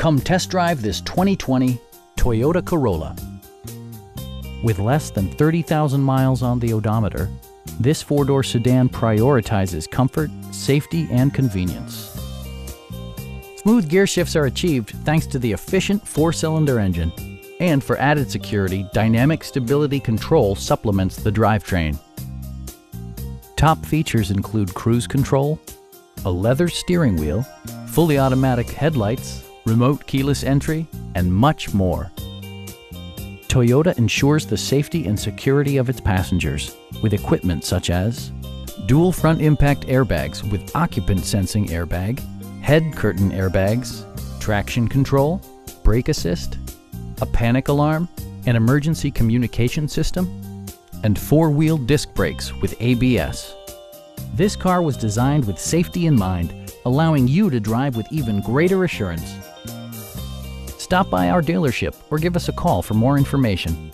Come test drive this 2020 Toyota Corolla. With less than 30,000 miles on the odometer, this four-door sedan prioritizes comfort, safety, and convenience. Smooth gear shifts are achieved thanks to the efficient four-cylinder engine. And for added security, dynamic stability control supplements the drivetrain. Top features include cruise control, a leather steering wheel, fully automatic headlights, remote keyless entry, and much more. Toyota ensures the safety and security of its passengers with equipment such as dual front impact airbags with occupant sensing airbag, head curtain airbags, traction control, brake assist, a panic alarm, an emergency communication system, and four-wheel disc brakes with ABS. This car was designed with safety in mind, allowing you to drive with even greater assurance. Stop by our dealership or give us a call for more information.